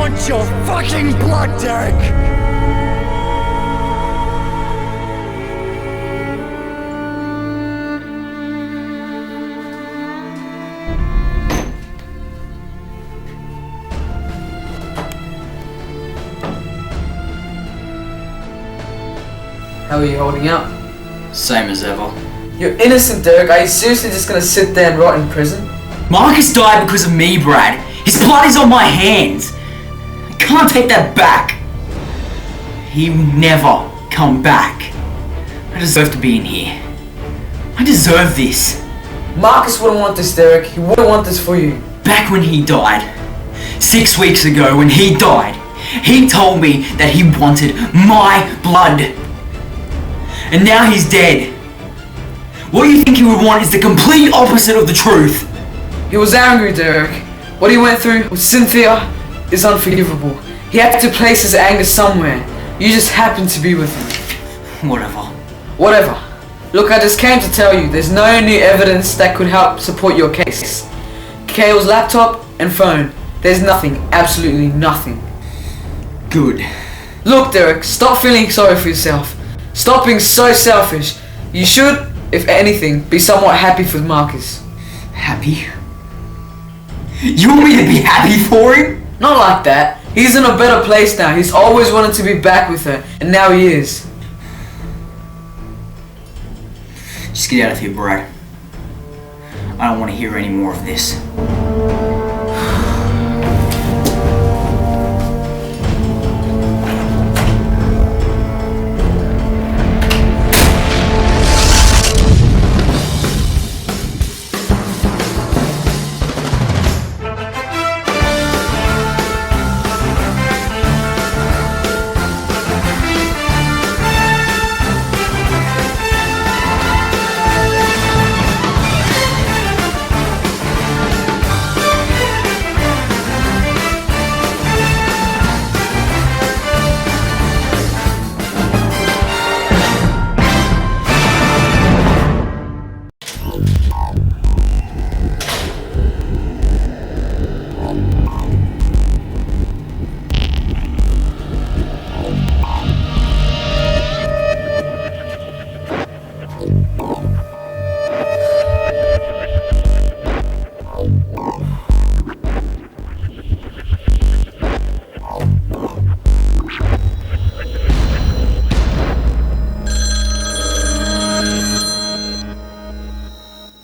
want your fucking blood, Derek! How are you holding up? Same as ever. You're innocent, Derek. Are you seriously just gonna sit there and rot in prison? Marcus died because of me, Brad. His blood is on my hands. I can't take that back. He will never come back. I deserve to be in here. I deserve this. Marcus wouldn't want this, Derek. He wouldn't want this for you. Back when he died, 6 weeks ago when he died, he told me that he wanted my blood. And now he's dead. What you think he would want is the complete opposite of the truth. He was angry, Derek. What he went through with Cynthia is unforgivable. He had to place his anger somewhere. You just happened to be with him. Whatever. Whatever. Look, I just came to tell you there's no new evidence that could help support your case. Kale's laptop and phone. There's nothing. Absolutely nothing. Good. Look, Derek, stop feeling sorry for yourself. Stop being so selfish. You should, if anything, be somewhat happy for Marcus. Happy? You want me to be happy for him? Not like that. He's in a better place now. He's always wanted to be back with her, and now he is. Just get out of here, Brad. I don't want to hear any more of this.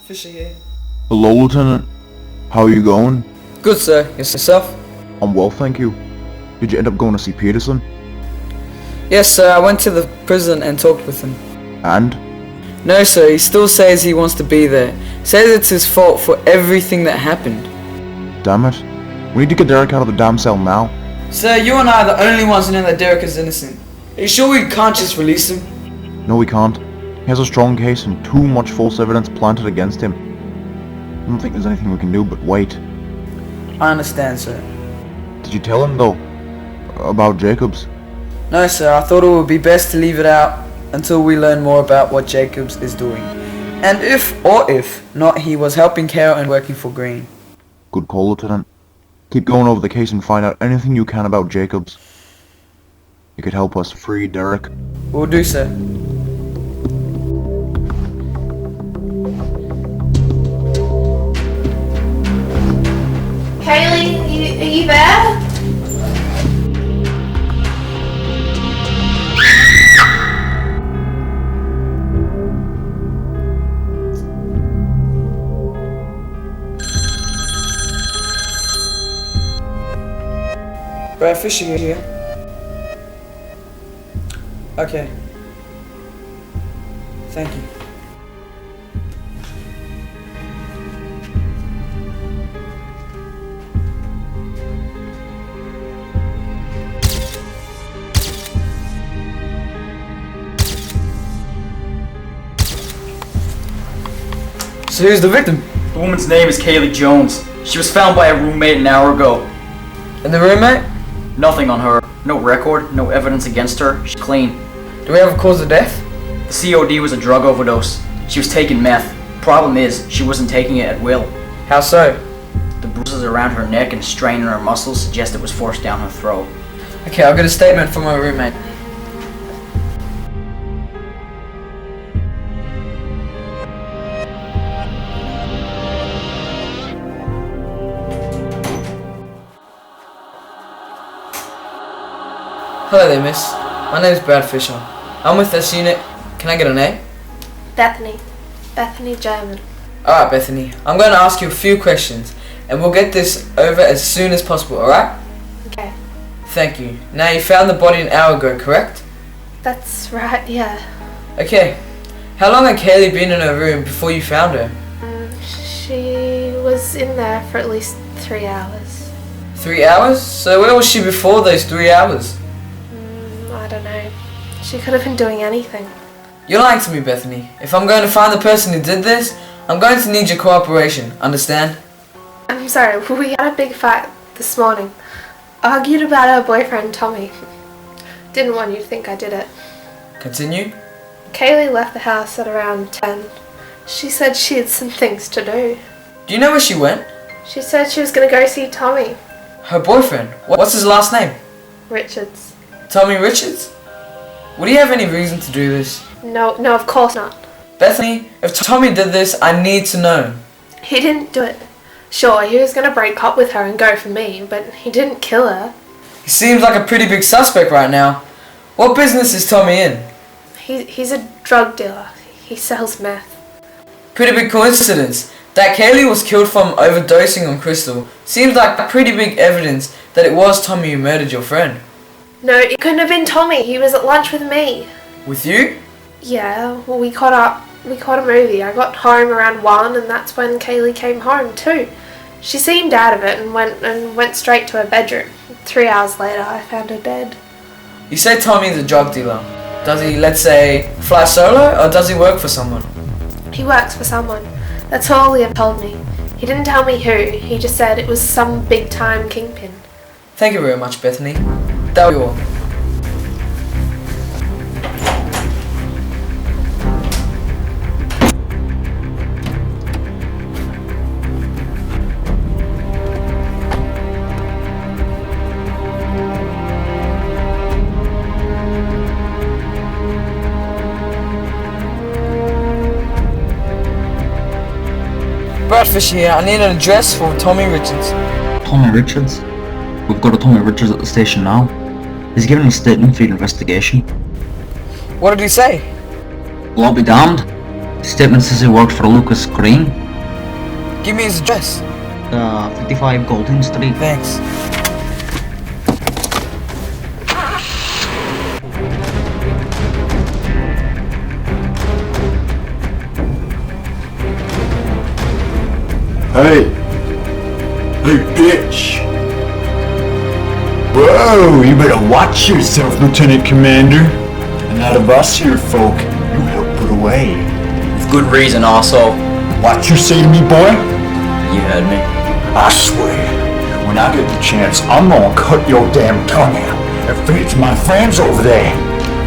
Fisher here. Hello, Lieutenant. How are you going? Good, sir. Yourself? I'm well, thank you. Did you end up going to see Peterson? Yes, sir. I went to the prison and talked with him. And? No, sir. He still says he wants to be there. Says it's his fault for everything that happened. Damn it. We need to get Derek out of the damn cell now. Sir, you and I are the only ones who know that Derek is innocent. Are you sure we can't just release him? No, we can't. He has a strong case and too much false evidence planted against him. I don't think there's anything we can do but wait. I understand, sir. Did you tell him, though, about Jacobs? No, sir. I thought it would be best to leave it out until we learn more about what Jacobs is doing. And if not, he was helping Kale and working for Greene. Good call, Lieutenant. Keep going over the case and find out anything you can about Jacobs. You could help us free Derek. Will do, sir. Kaylee, are you there? Brad Fisher here. Okay. Thank you. So who's the victim? The woman's name is Kaylee Jones. She was found by a roommate an hour ago. And the roommate? Nothing on her. No record, no evidence against her. She's clean. Do we have a cause of death? The COD was a drug overdose. She was taking meth. Problem is, she wasn't taking it at will. How so? The bruises around her neck and strain in her muscles suggest it was forced down her throat. Okay, I'll get a statement from my roommate. Hello there, miss. My name's Brad Fisher. I'm with this unit. Can I get a name? Bethany. Bethany German. Alright, Bethany. I'm going to ask you a few questions, and we'll get this over as soon as possible, alright? Okay. Thank you. Now, you found the body an hour ago, correct? That's right, yeah. Okay. How long had Kaylee been in her room before you found her? She was in there for at least 3 hours. 3 hours? So where was she before those 3 hours? I don't know. She could have been doing anything. You're lying to me, Bethany. If I'm going to find the person who did this, I'm going to need your cooperation. Understand? I'm sorry, we had a big fight this morning. Argued about her boyfriend, Tommy. Didn't want you to think I did it. Continue. Kaylee left the house at around 10. She said she had some things to do. Do you know where she went? She said she was going to go see Tommy. Her boyfriend? What's his last name? Richards. Tommy Richards? Would he have any reason to do this? No, of course not. Bethany, if Tommy did this, I need to know. He didn't do it. Sure, he was going to break up with her and go for me, but he didn't kill her. He seems like a pretty big suspect right now. What business is Tommy in? He's a drug dealer. He sells meth. Pretty big coincidence. That Kaylee was killed from overdosing on crystal seems like pretty big evidence that it was Tommy who murdered your friend. No, it couldn't have been Tommy. He was at lunch with me. With you? Yeah, well, we caught up. We caught a movie. I got home around 1, and that's when Kaylee came home too. She seemed out of it and went straight to her bedroom. 3 hours later, I found her dead. You say Tommy's a drug dealer. Does he, let's say, fly solo, or does he work for someone? He works for someone. That's all Liam told me. He didn't tell me who. He just said it was some big-time kingpin. Thank you very much, Bethany. That was all. Brad Fisher here. I need an address for Tommy Richards. Tommy Richards? We've got a Tommy Richards at the station now. He's given a statement for your investigation. What did he say? Well, I'll be damned. His statement says he worked for Mr Greene. Give me his address. 55 Golden Street. Thanks. Hey! Hey, bitch! Whoa, you better watch yourself, Lieutenant Commander. And out of us here folk, you help put away. With good reason, also. What you say to me, boy? You heard me. I swear, when I get the chance, I'm gonna cut your damn tongue out and feed it to my friends over there.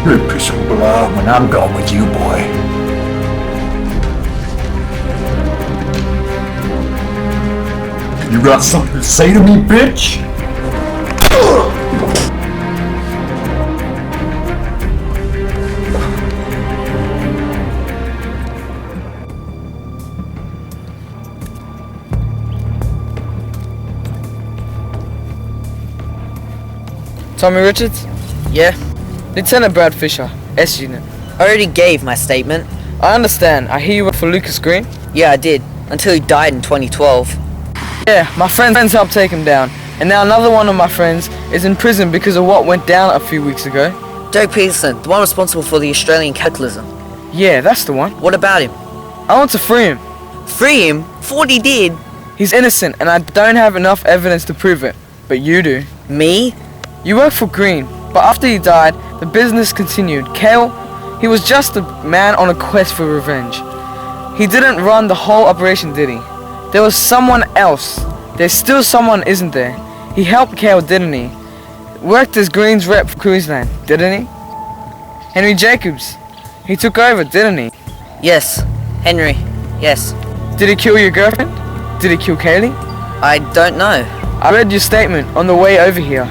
You're a piece of blood when I'm gone with you, boy. You got something to say to me, bitch? Tommy Richards? Yeah, Lieutenant Brad Fisher, S Unit. I already gave my statement. I understand. I hear you work for Mr Greene. Yeah, I did, until he died in 2012. Yeah, my friends helped take him down. And now another one of my friends is in prison because of what went down a few weeks ago. Doug Peterson, the one responsible for the Australian cataclysm. Yeah, that's the one. What about him? I want to free him. Free him? For what he did? He's innocent and I don't have enough evidence to prove it. But you do. Me? You work for Greene, but after he died, the business continued. Kale, he was just a man on a quest for revenge. He didn't run the whole operation, did he? There was someone else. There's still someone, isn't there? He helped Kale, didn't he? Worked as Greene's rep for Queensland, didn't he? Henry Jacobs. He took over, didn't he? Yes. Henry. Yes. Did he kill your girlfriend? Did he kill Kaylee? I don't know. I read your statement on the way over here.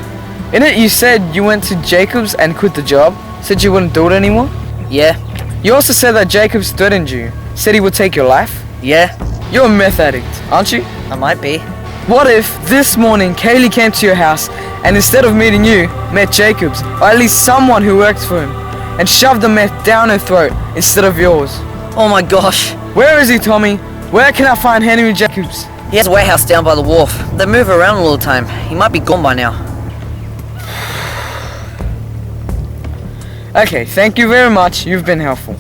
In it you said you went to Jacobs and quit the job, said you wouldn't do it anymore. Yeah? You also said that Jacobs threatened you, said he would take your life. Yeah? You're a meth addict, aren't you? I might be. What if this morning Kaylee came to your house and instead of meeting you, met Jacobs, or at least someone who worked for him, and shoved the meth down her throat instead of yours? Oh my gosh. Where is he, Tommy? Where can I find Henry Jacobs? He has a warehouse down by the wharf. They move around all the time. He might be gone by now. Okay, thank you very much. You've been helpful.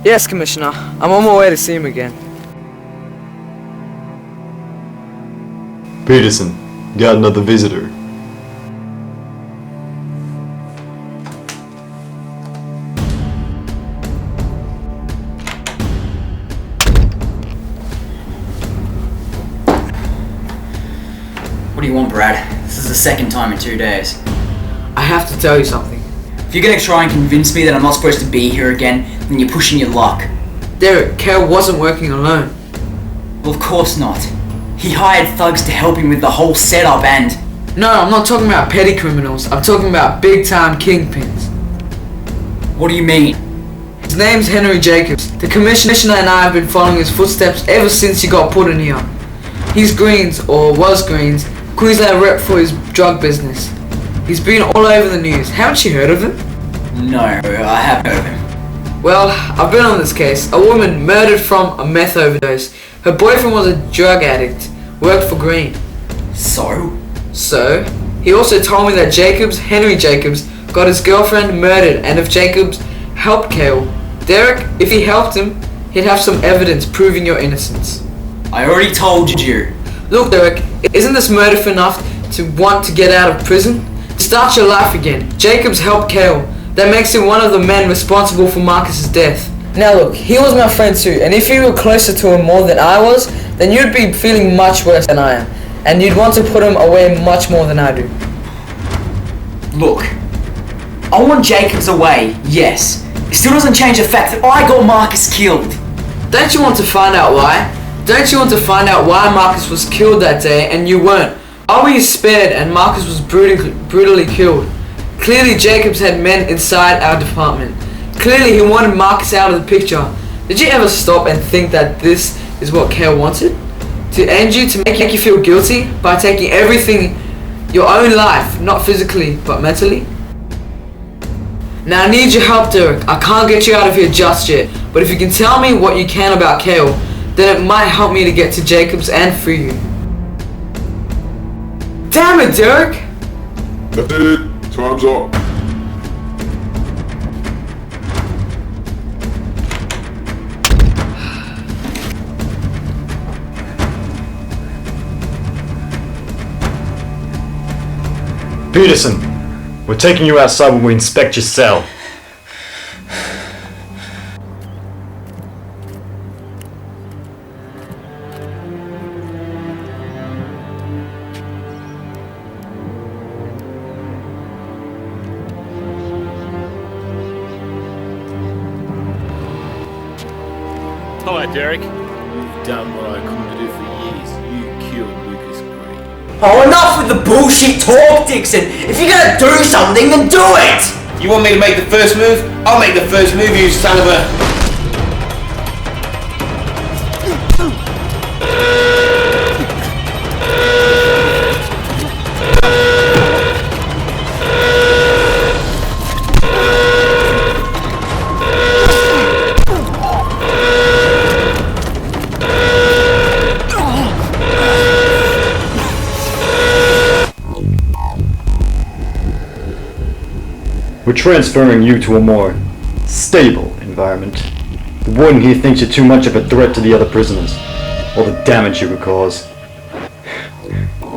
Yes, Commissioner. I'm on my way to see him again. Peterson, got another visitor. What do you want, Brad? This is the second time in 2 days. I have to tell you something. If you're gonna try and convince me that I'm not supposed to be here again, then you're pushing your luck. Derek, Kale wasn't working alone. Well, of course not. He hired thugs to help him with the whole setup and... No, I'm not talking about petty criminals. I'm talking about big-time kingpins. What do you mean? His name's Henry Jacobs. The Commissioner and I have been following his footsteps ever since he got put in here. He's Greene's, or was Greene's, Queensland rep for his drug business. He's been all over the news. Haven't you heard of him? No, I haven't heard of him. Well, I've been on this case. A woman murdered from a meth overdose. Her boyfriend was a drug addict, worked for Greene. So? So, he also told me that Jacobs, Henry Jacobs, got his girlfriend murdered, and if Jacobs helped Kale, Derek, if he helped him, he'd have some evidence proving your innocence. I already told you. Look, Derek, isn't this motive enough to want to get out of prison? To start your life again. Jacobs helped Kale. That makes him one of the men responsible for Marcus's death. Now look, he was my friend too, and if you were closer to him more than I was, then you'd be feeling much worse than I am, and you'd want to put him away much more than I do. Look, I want Jacobs away, yes. It still doesn't change the fact that I got Marcus killed. Don't you want to find out why? Don't you want to find out why Marcus was killed that day and you weren't? Why were you spared and Marcus was brutally killed? Clearly Jacobs had men inside our department. Clearly he wanted Marcus out of the picture. Did you ever stop and think that this is what Kale wanted? To end you, to make you feel guilty by taking everything, your own life, not physically, but mentally? Now I need your help, Derek. I can't get you out of here just yet, but if you can tell me what you can about Kale, then it might help me to get to Jacobs and free you. Damn it, Derek! That's it. Time's up. Peterson, we're taking you outside when we inspect your cell. Hi, Derek. You've done what I couldn't do for years. You killed Lucas Greene. Oh, enough with the bullshit talk, Dixon! If you're gonna do something, then do it! You want me to make the first move? I'll make the first move, you son of a... We're transferring you to a more stable environment. The warden here thinks you're too much of a threat to the other prisoners. All the damage you would cause.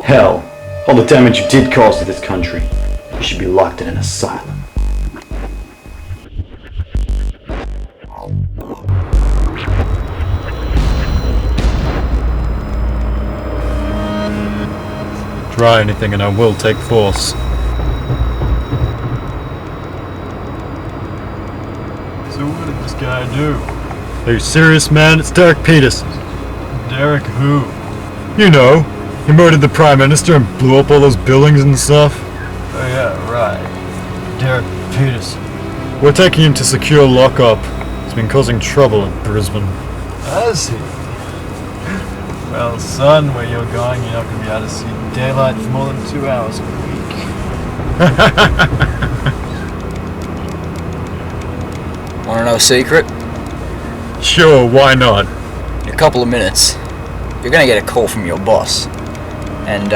Hell, all the damage you did cause to this country. You should be locked in an asylum. Try anything and I will take force. can I do? Are you serious, man? It's Derek Peterson. Derek who? You know, he murdered the Prime Minister and blew up all those buildings and stuff. Oh yeah, right. Derek Peterson. We're taking him to secure lockup. He's been causing trouble in Brisbane. Has he? Well, son, where you're going, you're not going to be able to see daylight for more than 2 hours a week. Wanna know a secret? Sure, why not? In a couple of minutes, you're gonna get a call from your boss. And,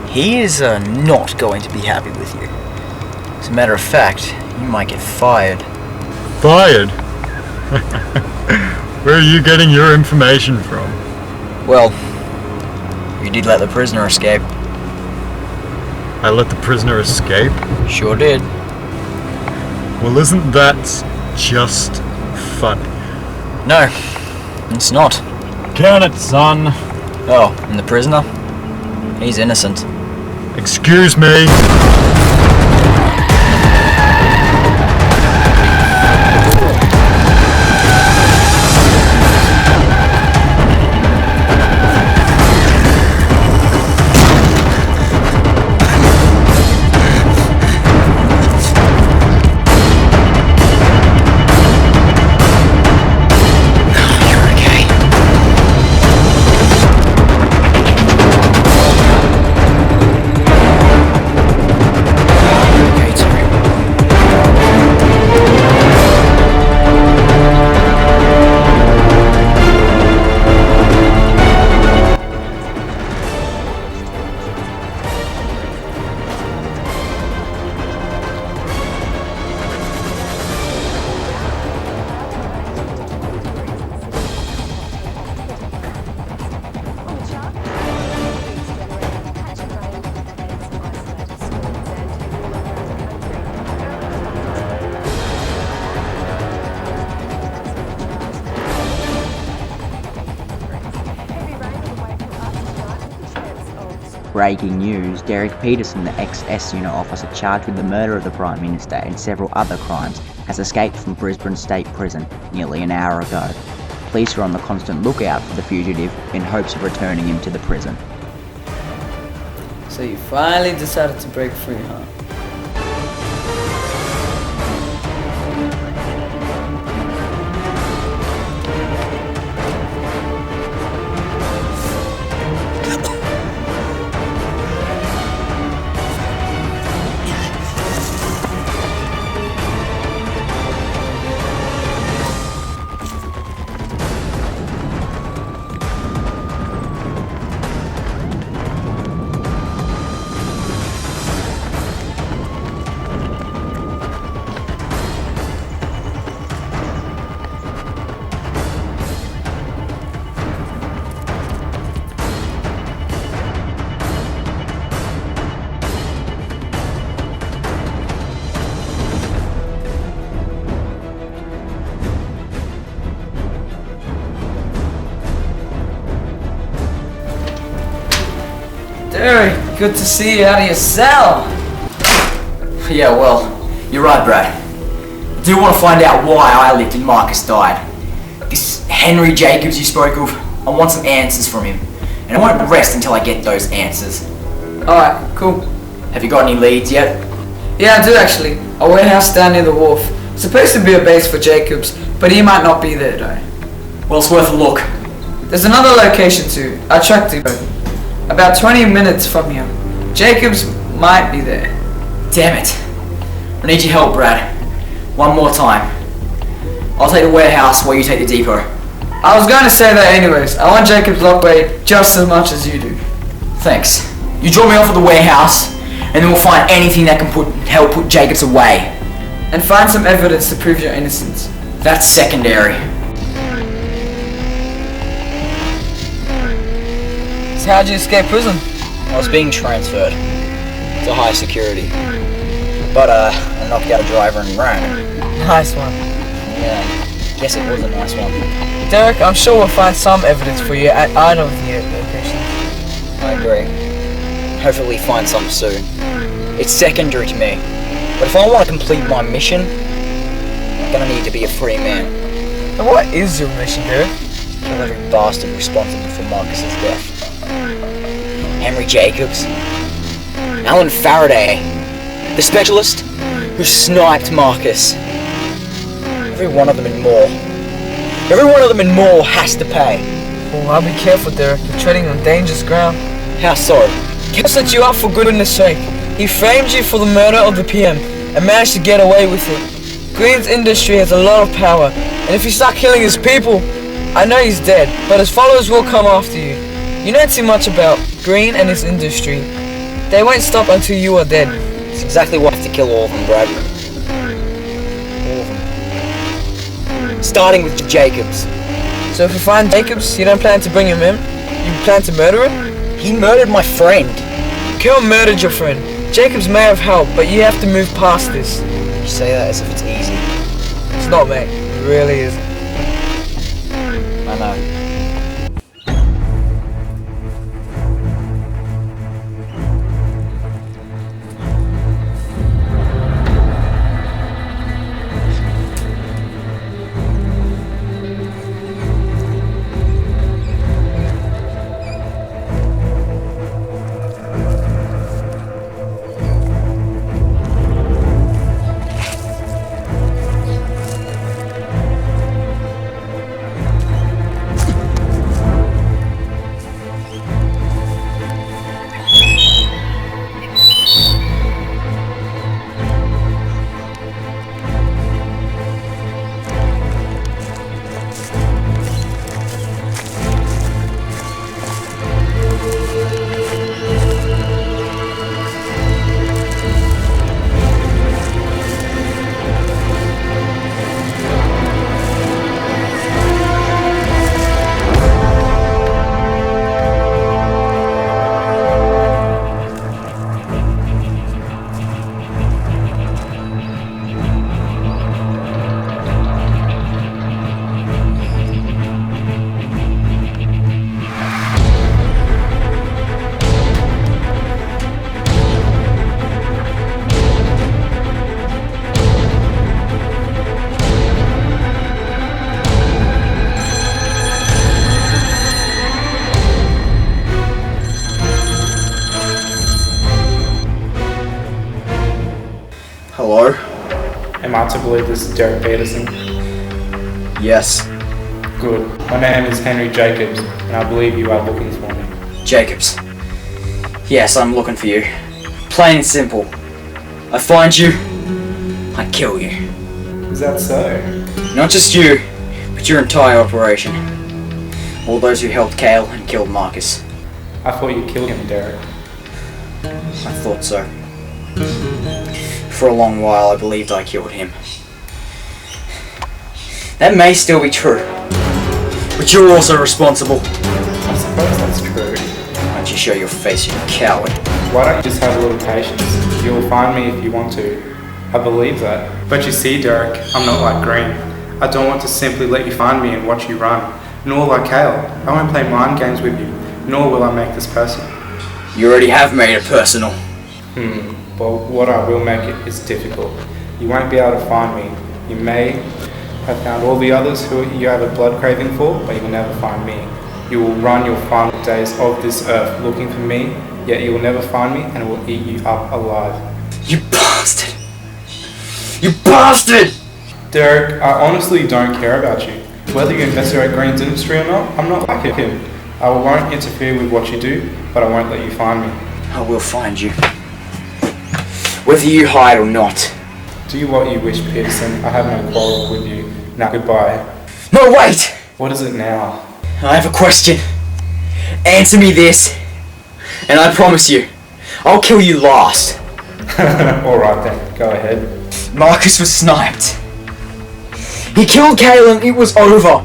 he is, not going to be happy with you. As a matter of fact, you might get fired. Fired? Where are you getting your information from? Well, you did let the prisoner escape. I let the prisoner escape? Sure did. Well, isn't that just funny? No, it's not. Count it, son. Oh, and the prisoner? He's innocent. Excuse me? Breaking news, Derek Peterson, the ex-S Unit officer charged with the murder of the Prime Minister and several other crimes, has escaped from Brisbane State Prison nearly an hour ago. Police are on the constant lookout for the fugitive in hopes of returning him to the prison. So you finally decided to break free, huh? Derek, good to see you out of your cell. Yeah, well, you're right, Brad. I do want to find out why I lived and Marcus died. This Henry Jacobs you spoke of, I want some answers from him. And I won't rest until I get those answers. Alright, cool. Have you got any leads yet? Yeah, I do actually. A warehouse down near the wharf. Supposed to be a base for Jacobs, but he might not be there though. Well, it's worth a look. There's another location too. I tracked it. About 20 minutes from here. Jacobs might be there. Damn it. I need your help, Brad. One more time. I'll take the warehouse while you take the depot. I was going to say that anyways. I want Jacobs locked away just as much as you do. Thanks. You drop me off at the warehouse, and then we'll find anything that can help put Jacobs away. And find some evidence to prove your innocence. That's secondary. So how'd you escape prison? I was being transferred to high security. But, I knocked out a driver and ran. Nice one. Yeah, guess it was a nice one. Derek, I'm sure we'll find some evidence for you at either of the locations. I agree. Hopefully find some soon. It's secondary to me. But if I want to complete my mission, gonna need to be a free man. And what is your mission, Derek? Kill every bastard responsible for Marcus's death. Henry Jacobs, Alan Faraday, the specialist who sniped Marcus. Every one of them and more. Every one of them and more has to pay. Oh, I'll be careful, Derek. You're treading on dangerous ground. How so? Kale set you up for goodness sake. He framed you for the murder of the PM and managed to get away with it. Greene's industry has a lot of power, and if you start killing his people, I know he's dead, but his followers will come after you. You don't see much about Greene and his industry. They won't stop until you are dead. It's exactly why I have to kill all of them, Brad. All of them. Starting with Jacobs. So if you find Jacobs, you don't plan to bring him in? You plan to murder him? He murdered my friend. Kale murdered your friend. Jacobs may have helped, but you have to move past this. You say that as if it's easy. It's not, mate. It really isn't. I know. Hello? Am I to believe this is Derek Peterson? Yes. Good. My name is Henry Jacobs, and I believe you are looking for me. Jacobs. Yes, I'm looking for you. Plain and simple. I find you, I kill you. Is that so? Not just you, but your entire operation. All those who helped Kale and killed Marcus. I thought you killed him, Derek. I thought so. For a long while, I believed I killed him. That may still be true, but you're also responsible. I suppose that's true. Why don't you show your face, you coward? Why don't you just have a little patience? You'll find me if you want to. I believe that. But you see, Derek, I'm not like Greene. I don't want to simply let you find me and watch you run. Nor like Kale. I won't play mind games with you. Nor will I make this personal. You already have made it personal. Well, what I will make it is difficult. You won't be able to find me. You may have found all the others who you have a blood craving for, but you will never find me. You will run your final days of this earth looking for me, yet you will never find me and it will eat you up alive. You bastard! You bastard! Derek, I honestly don't care about you. Whether you investigate Greene's industry or not, I'm not like him. I won't interfere with what you do, but I won't let you find me. I will find you. Whether you hide or not. Do what you wish, Peterson. I have no quarrel with you. Now goodbye. No, wait! What is it now? I have a question. Answer me this, and I promise you, I'll kill you last. Alright then, go ahead. Marcus was sniped. He killed Kale and it was over.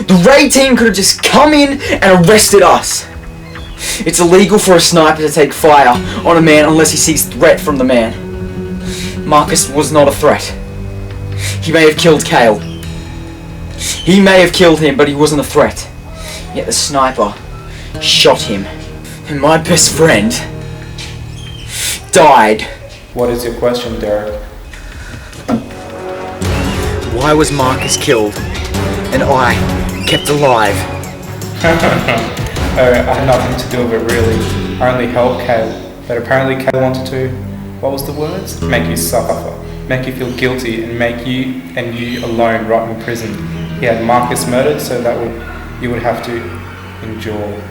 The raid team could have just come in and arrested us. It's illegal for a sniper to take fire on a man unless he sees threat from the man. Marcus was not a threat. He may have killed Kale. He may have killed him, but he wasn't a threat. Yet the sniper shot him. And my best friend died. What is your question, Derek? Why was Marcus killed and I kept alive? I had nothing to do with it really. I only helped Kale, but apparently Kale wanted to, what was the words? Make you suffer, make you feel guilty and make you and you alone rot in prison. He had Marcus murdered so that you would have to endure.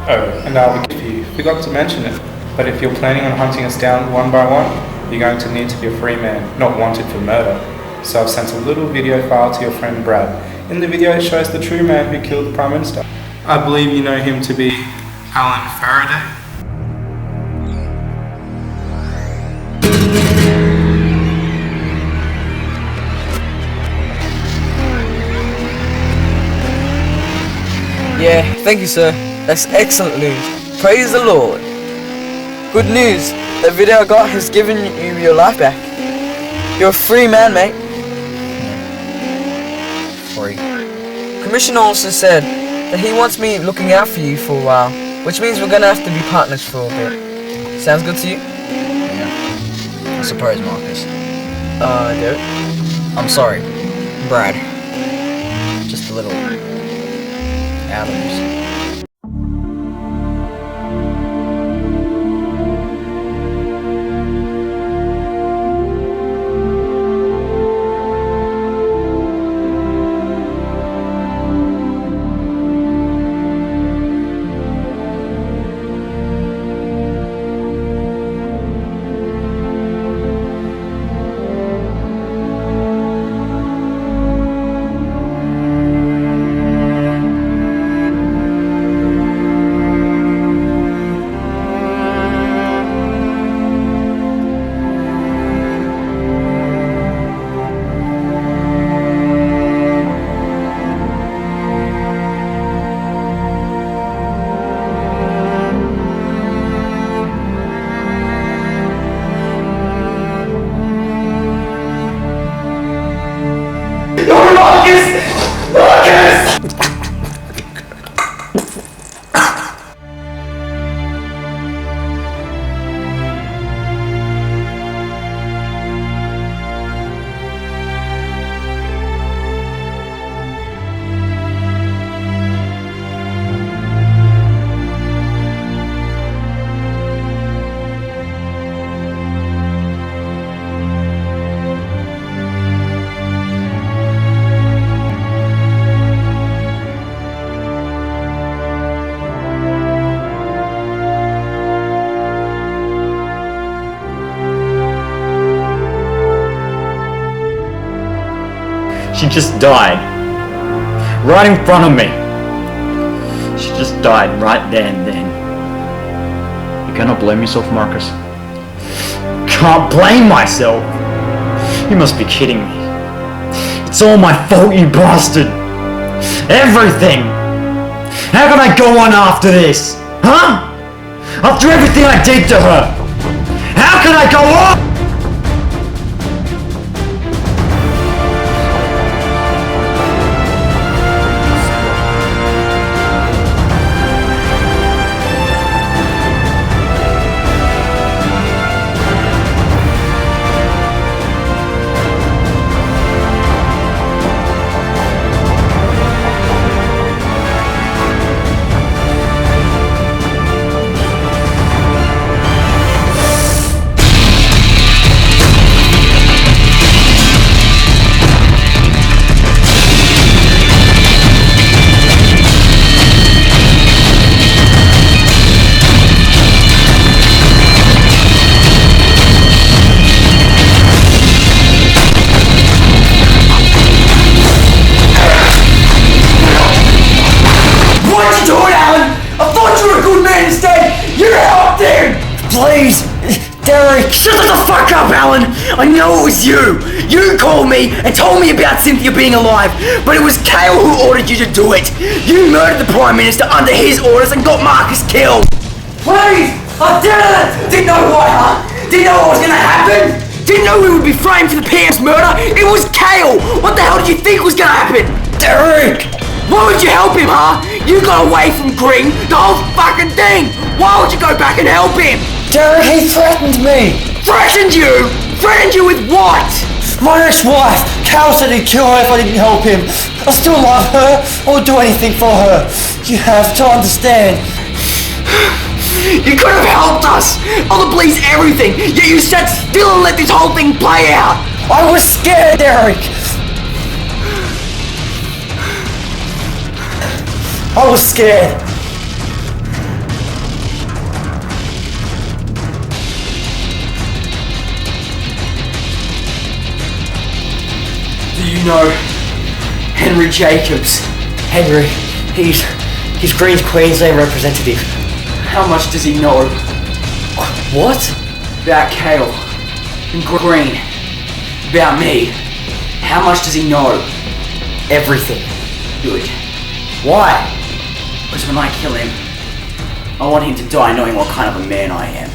Oh, and I'll be for you. Forgot to mention it, but if you're planning on hunting us down one by one, you're going to need to be a free man, not wanted for murder. So I've sent a little video file to your friend Brad. In the video it shows the true man who killed the Prime Minister. I believe you know him to be Alan Faraday. Yeah, thank you, sir. That's excellent news. Praise the Lord. Good news. The video I got has given you your life back. You're a free man, mate. Free. Commissioner also said that he wants me looking out for you for a while, which means we're gonna have to be partners for a bit. Sounds good to you? Yeah. I suppose, Marcus. Derek? I'm sorry, Brad. Just a little atoms. She just died. Right in front of me. She just died right there and then. You cannot blame yourself, Marcus. Can't blame myself. You must be kidding me. It's all my fault, you bastard. Everything. How can I go on after this? Huh? After everything I did to her. How can I go on? Please! Derek! Shut the fuck up, Alan! I know it was you! You called me and told me about Cynthia being alive, but it was Kale who ordered you to do it! You murdered the Prime Minister under his orders and got Marcus killed! Please! I did it! Didn't know what, huh? Didn't know what was gonna happen? Didn't know we would be framed for the PS murder? It was Kale! What the hell did you think was gonna happen? Derek! Why would you help him, huh? You got away from Greene, the whole fucking thing! Why would you go back and help him? Derek, he threatened me! Threatened you? Threatened you with what? My ex-wife! Kale said he'd kill her if I didn't help him. I still love her. I would do anything for her. You have to understand. You could have helped us! All the police, everything! Yet you sat still and let this whole thing play out! I was scared, Derek! I was scared. Do you know Henry Jacobs? Henry, he's Green's Queensland representative. How much does he know? What? About Kale and Greene. About me. How much does he know? Everything. Good. Why? Because when I kill him, I want him to die knowing what kind of a man I am.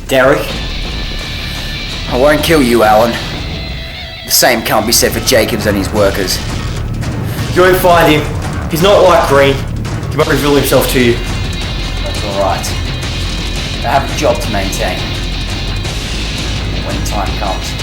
Derek? I won't kill you, Alan. The same can't be said for Jacobs and his workers. Go and find him. He's not like Greene. He won't reveal himself to you. That's alright. I have a job to maintain. When the time comes.